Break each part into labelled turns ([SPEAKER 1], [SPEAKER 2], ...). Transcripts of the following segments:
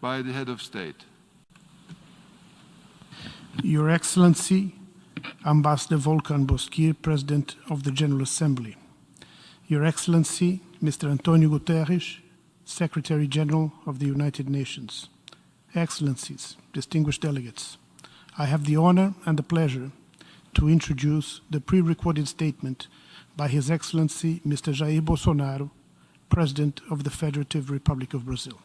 [SPEAKER 1] by the head of state.
[SPEAKER 2] Your Excellency, Ambassador Volkan Bozkır, President of the General Assembly. Your Excellency, Mr. Antonio Guterres, Secretary General of the United Nations. Excellencies, distinguished delegates, I have the honor and the pleasure to introduce the pre-recorded statement by His Excellency, Mr. Jair Bolsonaro, President of the Federative Republic of Brazil.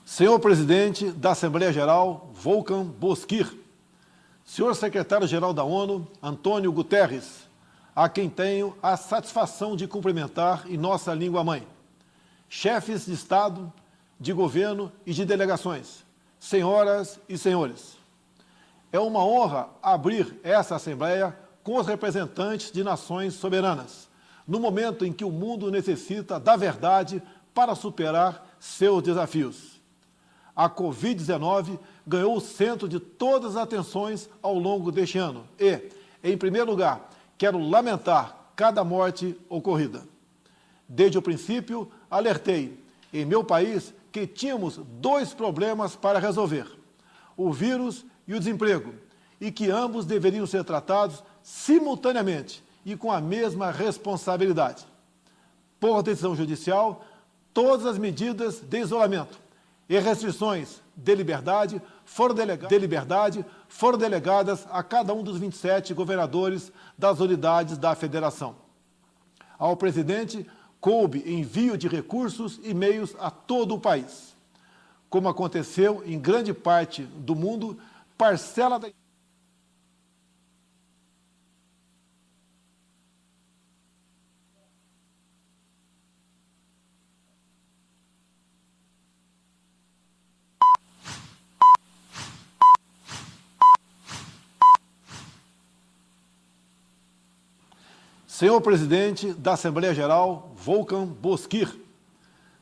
[SPEAKER 3] Senhor Presidente da Assembleia Geral, Volkan Bozkır, Senhor Secretário-Geral da ONU, Antônio Guterres, a quem tenho a satisfação de cumprimentar em nossa língua-mãe, chefes de Estado, de governo e de delegações, senhoras e senhores. É uma honra abrir essa Assembleia com os representantes de nações soberanas, no momento em que o mundo necessita da verdade para superar seus desafios. A Covid-19 ganhou o centro de todas as atenções ao longo deste ano e, em primeiro lugar, quero lamentar cada morte ocorrida. Desde o princípio, alertei, em meu país, que tínhamos dois problemas para resolver, o vírus e o desemprego, e que ambos deveriam ser tratados simultaneamente e com a mesma responsabilidade. Por decisão judicial, todas as medidas de isolamento e restrições de liberdade foram delegadas a cada um dos 27 governadores das unidades da Federação. Ao presidente, coube envio de recursos e meios a todo o país. Como aconteceu em grande parte do mundo, parcela da... Senhor Presidente da Assembleia Geral, Volkan Bozkır,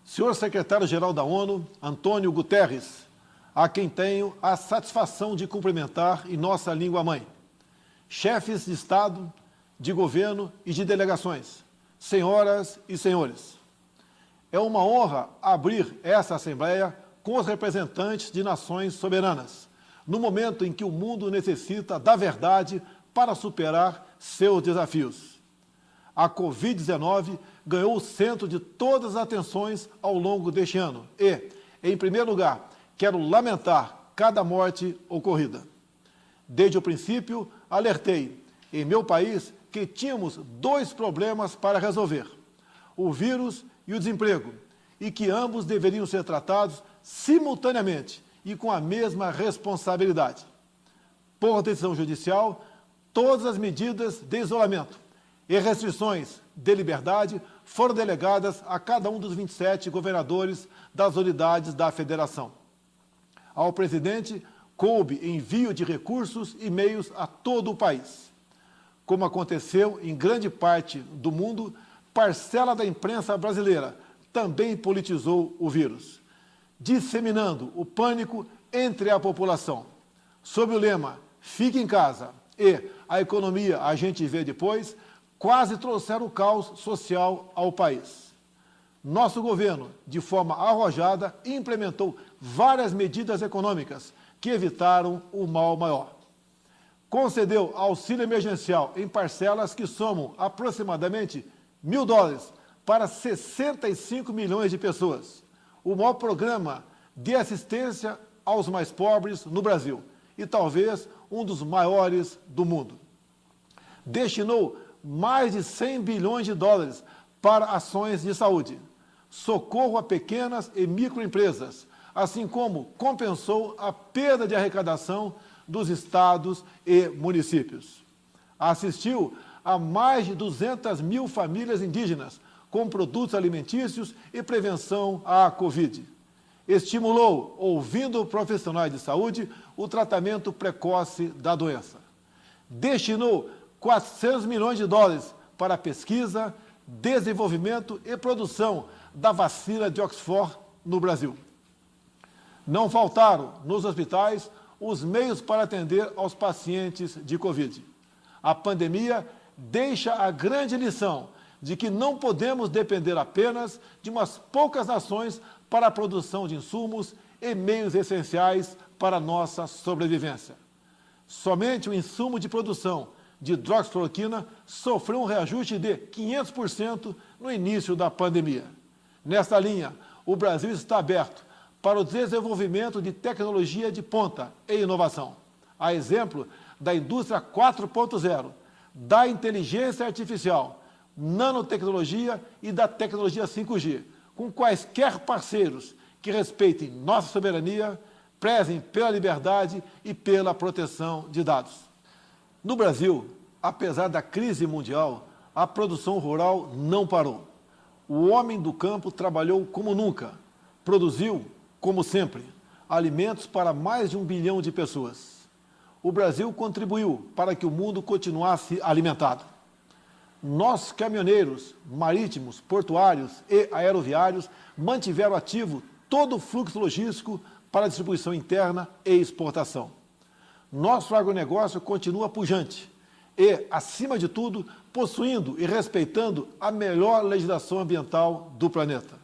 [SPEAKER 3] Senhor Secretário-Geral da ONU, Antônio Guterres, a quem tenho a satisfação de cumprimentar em nossa língua-mãe, chefes de Estado, de governo e de delegações, senhoras e senhores. É uma honra abrir essa Assembleia com os representantes de nações soberanas, no momento em que o mundo necessita da verdade para superar seus desafios. A Covid-19 ganhou o centro de todas as atenções ao longo deste ano e, em primeiro lugar, quero lamentar cada morte ocorrida. Desde o princípio, alertei, em meu país, que tínhamos dois problemas para resolver, o vírus e o desemprego, e que ambos deveriam ser tratados simultaneamente e com a mesma responsabilidade. Por decisão judicial, todas as medidas de isolamento e restrições de liberdade foram delegadas a cada um dos 27 governadores das unidades da Federação. Ao presidente, coube envio de recursos e meios a todo o país. Como aconteceu em grande parte do mundo, parcela da imprensa brasileira também politizou o vírus, disseminando o pânico entre a população. Sob o lema "Fique em casa" e "A economia a gente vê depois", quase trouxeram o caos social ao país. Nosso governo, de forma arrojada, implementou várias medidas econômicas que evitaram o mal maior. Concedeu auxílio emergencial em parcelas que somam aproximadamente $1.000 para 65 milhões de pessoas, o maior programa de assistência aos mais pobres no Brasil e talvez um dos maiores do mundo. Destinou mais de $100 bilhões para ações de saúde, socorro a pequenas e microempresas, assim como compensou a perda de arrecadação dos estados e municípios. Assistiu a mais de 200 mil famílias indígenas com produtos alimentícios e prevenção à Covid. Estimulou, ouvindo profissionais de saúde, o tratamento precoce da doença. Destinou $400 milhões para pesquisa, desenvolvimento e produção da vacina de Oxford no Brasil. Não faltaram, nos hospitais, os meios para atender aos pacientes de Covid. A pandemia deixa a grande lição de que não podemos depender apenas de umas poucas nações para a produção de insumos e meios essenciais para a nossa sobrevivência. Somente o insumo de produção de hidroxicloroquina sofreu um reajuste de 500% no início da pandemia. Nesta linha, o Brasil está aberto para o desenvolvimento de tecnologia de ponta e inovação, a exemplo da indústria 4.0, da inteligência artificial, nanotecnologia e da tecnologia 5G, com quaisquer parceiros que respeitem nossa soberania, prezem pela liberdade e pela proteção de dados. No Brasil, apesar da crise mundial, a produção rural não parou. O homem do campo trabalhou como nunca, produziu, como sempre, alimentos para mais de 1 bilhão de pessoas. O Brasil contribuiu para que o mundo continuasse alimentado. Nossos caminhoneiros marítimos, portuários e aeroviários mantiveram ativo todo o fluxo logístico para distribuição interna e exportação. Nosso agronegócio continua pujante e, acima de tudo, possuindo e respeitando a melhor legislação ambiental do planeta.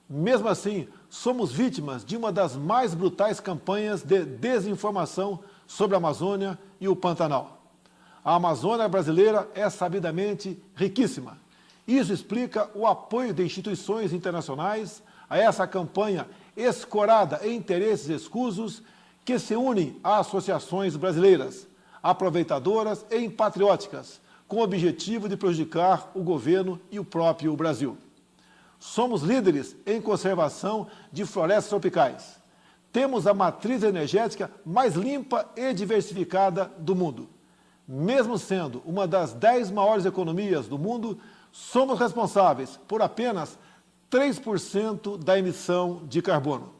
[SPEAKER 3] Mesmo assim, somos vítimas de uma das mais brutais campanhas de desinformação sobre a Amazônia e o Pantanal. A Amazônia brasileira é sabidamente riquíssima. Isso explica o apoio de instituições internacionais a essa campanha escorada em interesses escusos que se unem a associações brasileiras, aproveitadoras e patrióticas, com o objetivo de prejudicar o governo e o próprio Brasil. Somos líderes em conservação de florestas tropicais. Temos a matriz energética mais limpa e diversificada do mundo. Mesmo sendo uma das 10 maiores economias do mundo, somos responsáveis por apenas 3% da emissão de carbono.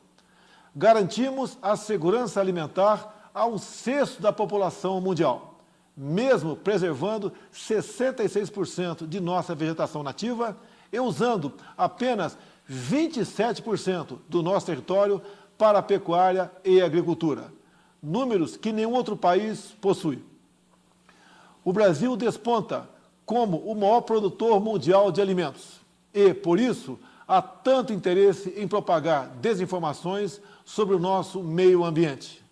[SPEAKER 3] Garantimos a segurança alimentar a 1/6 da população mundial, mesmo preservando 66% de nossa vegetação nativa e usando apenas 27% do nosso território para a pecuária e agricultura, números que nenhum outro país possui. O Brasil desponta como o maior produtor mundial de alimentos e, por isso, há tanto interesse em propagar desinformações sobre o nosso meio ambiente.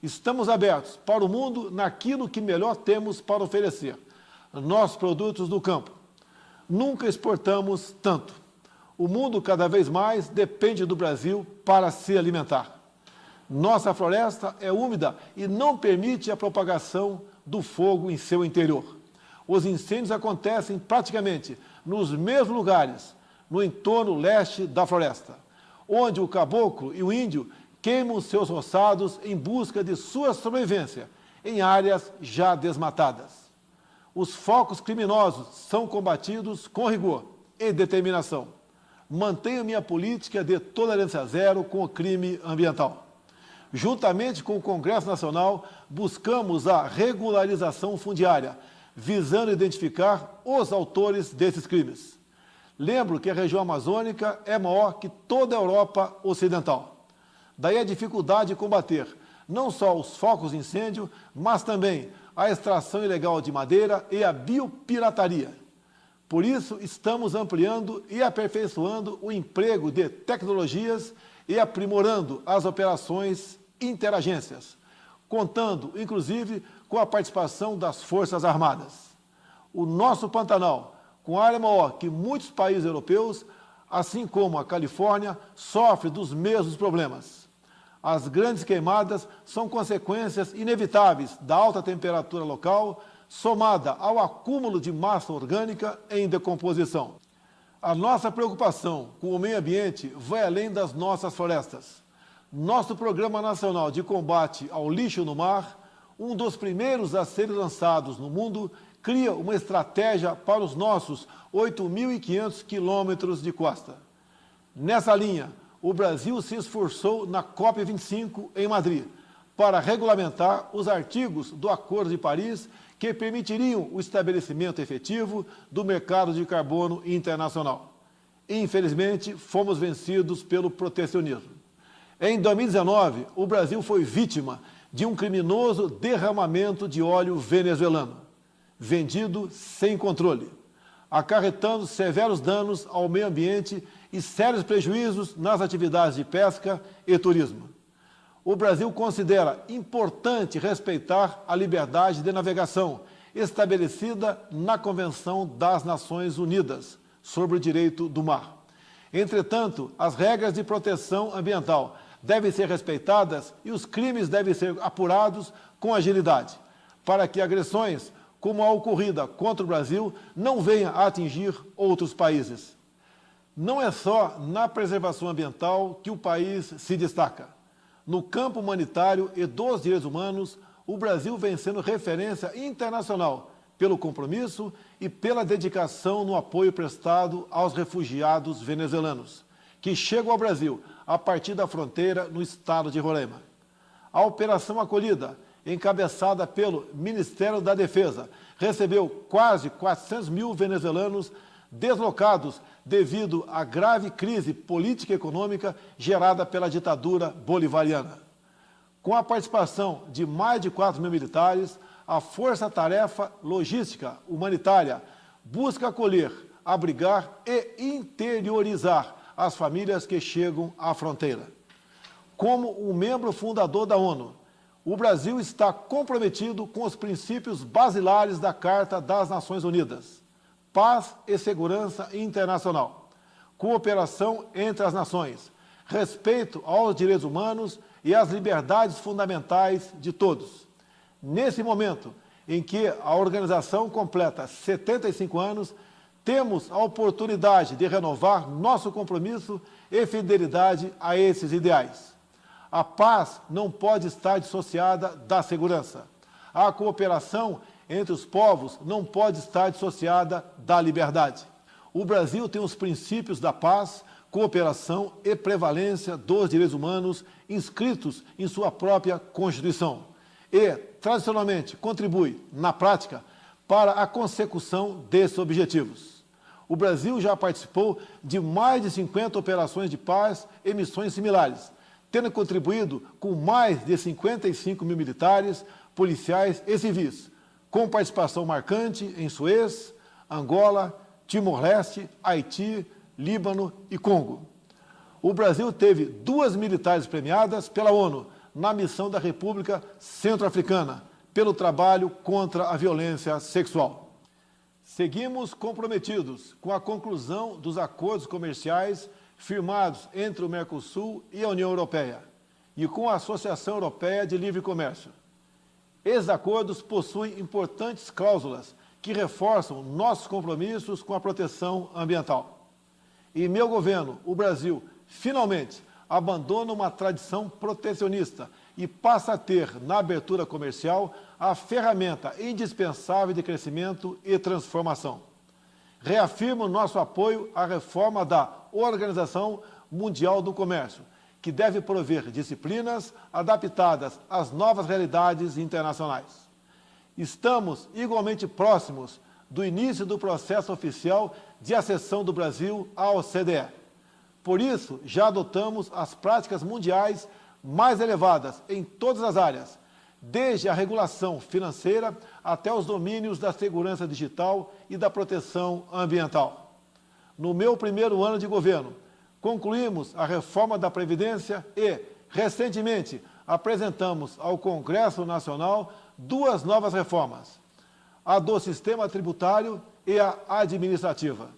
[SPEAKER 3] Estamos abertos para o mundo naquilo que melhor temos para oferecer, nossos produtos do campo. Nunca exportamos tanto. O mundo cada vez mais depende do Brasil para se alimentar. Nossa floresta é úmida e não permite a propagação do fogo em seu interior. Os incêndios acontecem praticamente nos mesmos lugares, no entorno leste da floresta, onde o caboclo e o índio queimam seus roçados em busca de sua sobrevivência em áreas já desmatadas. Os focos criminosos são combatidos com rigor e determinação. Mantenho minha política de tolerância zero com o crime ambiental. Juntamente com o Congresso Nacional, buscamos a regularização fundiária, visando identificar os autores desses crimes. Lembro que a região amazônica é maior que toda a Europa Ocidental. Daí a dificuldade de combater não só os focos de incêndio, mas também a extração ilegal de madeira e a biopirataria. Por isso, estamos ampliando e aperfeiçoando o emprego de tecnologias e aprimorando as operações interagências, contando, inclusive, com a participação das Forças Armadas. O nosso Pantanal, com área maior que muitos países europeus, assim como a Califórnia, sofre dos mesmos problemas. As grandes queimadas são consequências inevitáveis da alta temperatura local, somada ao acúmulo de massa orgânica em decomposição. A nossa preocupação com o meio ambiente vai além das nossas florestas. Nosso Programa Nacional de Combate ao Lixo no Mar, um dos primeiros a serem lançados no mundo, cria uma estratégia para os nossos 8.500 quilômetros de costa. Nessa linha, o Brasil se esforçou na COP25 em Madrid para regulamentar os artigos do Acordo de Paris que permitiriam o estabelecimento efetivo do mercado de carbono internacional. Infelizmente, fomos vencidos pelo protecionismo. Em 2019, o Brasil foi vítima de um criminoso derramamento de óleo venezuelano, vendido sem controle, acarretando severos danos ao meio ambiente e sérios prejuízos nas atividades de pesca e turismo. O Brasil considera importante respeitar a liberdade de navegação estabelecida na Convenção das Nações Unidas sobre o Direito do Mar. Entretanto, as regras de proteção ambiental devem ser respeitadas e os crimes devem ser apurados com agilidade, para que agressões como a ocorrida contra o Brasil não venham a atingir outros países. Não é só na preservação ambiental que o país se destaca. No campo humanitário e dos direitos humanos, o Brasil vem sendo referência internacional pelo compromisso e pela dedicação no apoio prestado aos refugiados venezuelanos, que chegam ao Brasil a partir da fronteira no estado de Roraima. A Operação Acolhida, encabeçada pelo Ministério da Defesa, recebeu quase 400 mil venezuelanos deslocados devido à grave crise política e econômica gerada pela ditadura bolivariana. Com a participação de mais de 4 mil militares, a Força-Tarefa Logística Humanitária busca acolher, abrigar e interiorizar as famílias que chegam à fronteira. Como um membro fundador da ONU, o Brasil está comprometido com os princípios basilares da Carta das Nações Unidas: paz e segurança internacional, cooperação entre as nações, respeito aos direitos humanos e às liberdades fundamentais de todos. Nesse momento em que a organização completa 75 anos, temos a oportunidade de renovar nosso compromisso e fidelidade a esses ideais. A paz não pode estar dissociada da segurança. A cooperação entre os povos não pode estar dissociada da liberdade. O Brasil tem os princípios da paz, cooperação e prevalência dos direitos humanos inscritos em sua própria Constituição e, tradicionalmente, contribui, na prática, para a consecução desses objetivos. O Brasil já participou de mais de 50 operações de paz e missões similares, tendo contribuído com mais de 55 mil militares, policiais e civis, com participação marcante em Suez, Angola, Timor-Leste, Haiti, Líbano e Congo. O Brasil teve 2 militares premiadas pela ONU na missão da República Centro-Africana, pelo trabalho contra a violência sexual. Seguimos comprometidos com a conclusão dos acordos comerciais firmados entre o Mercosul e a União Europeia e com a Associação Europeia de Livre Comércio. Esses acordos possuem importantes cláusulas que reforçam nossos compromissos com a proteção ambiental. Em meu governo, o Brasil, finalmente, abandona uma tradição protecionista e passa a ter, na abertura comercial, a ferramenta indispensável de crescimento e transformação. Reafirmo nosso apoio à reforma da Organização Mundial do Comércio, que deve prover disciplinas adaptadas às novas realidades internacionais. Estamos igualmente próximos do início do processo oficial de acessão do Brasil à OCDE. Por isso, já adotamos as práticas mundiais mais elevadas em todas as áreas, desde a regulação financeira até os domínios da segurança digital e da proteção ambiental. No meu primeiro ano de governo, concluímos a reforma da Previdência e, recentemente, apresentamos ao Congresso Nacional 2 novas reformas: a do sistema tributário e a administrativa.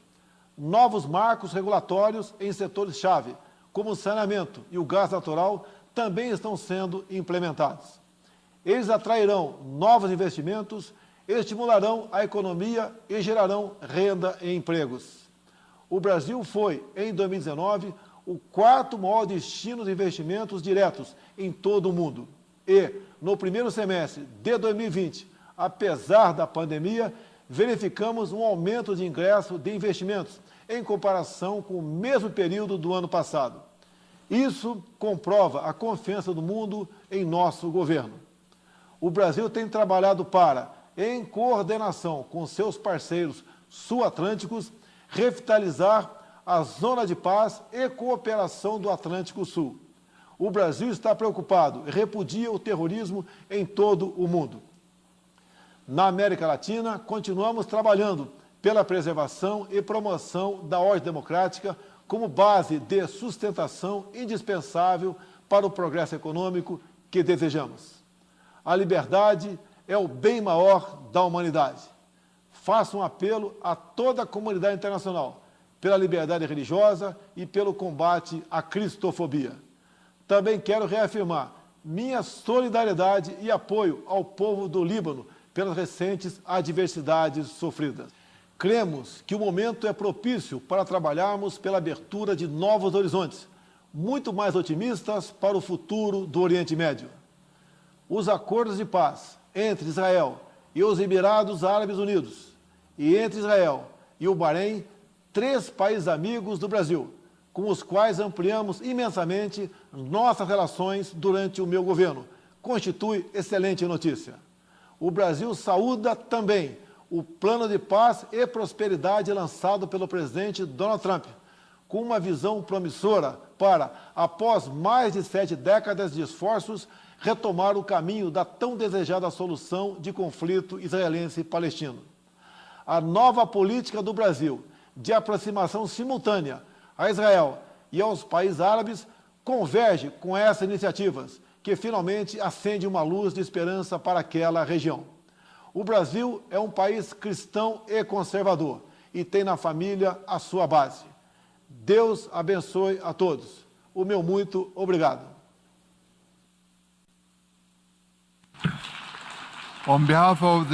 [SPEAKER 3] Novos marcos regulatórios em setores-chave, como o saneamento e o gás natural, também estão sendo implementados. Eles atrairão novos investimentos, estimularão a economia e gerarão renda e empregos. O Brasil foi, em 2019, o 4º maior destino de investimentos diretos em todo o mundo. E, no primeiro semestre de 2020, apesar da pandemia, verificamos um aumento de ingresso de investimentos em comparação com o mesmo período do ano passado. Isso comprova a confiança do mundo em nosso governo. O Brasil tem trabalhado para, em coordenação com seus parceiros sul-atlânticos, revitalizar a zona de paz e cooperação do Atlântico Sul. O Brasil está preocupado e repudia o terrorismo em todo o mundo. Na América Latina, continuamos trabalhando pela preservação e promoção da ordem democrática como base de sustentação indispensável para o progresso econômico que desejamos. A liberdade é o bem maior da humanidade. Faço um apelo a toda a comunidade internacional pela liberdade religiosa e pelo combate à cristofobia. Também quero reafirmar minha solidariedade e apoio ao povo do Líbano pelas recentes adversidades sofridas. Cremos que o momento é propício para trabalharmos pela abertura de novos horizontes, muito mais otimistas para o futuro do Oriente Médio. Os acordos de paz entre Israel e os Emirados Árabes Unidos e entre Israel e o Bahrein, 3 países amigos do Brasil, com os quais ampliamos imensamente nossas relações durante o meu governo, constitui excelente notícia. O Brasil saúda também o plano de paz e prosperidade lançado pelo presidente Donald Trump, com uma visão promissora para, após mais de 7 décadas de esforços, retomar o caminho da tão desejada solução de conflito israelense-palestino. A nova política do Brasil de aproximação simultânea a Israel e aos países árabes converge com essas iniciativas, que finalmente acende uma luz de esperança para aquela região. O Brasil é um país cristão e conservador e tem na família a sua base. Deus abençoe a todos. O meu muito obrigado.
[SPEAKER 1] On behalf of the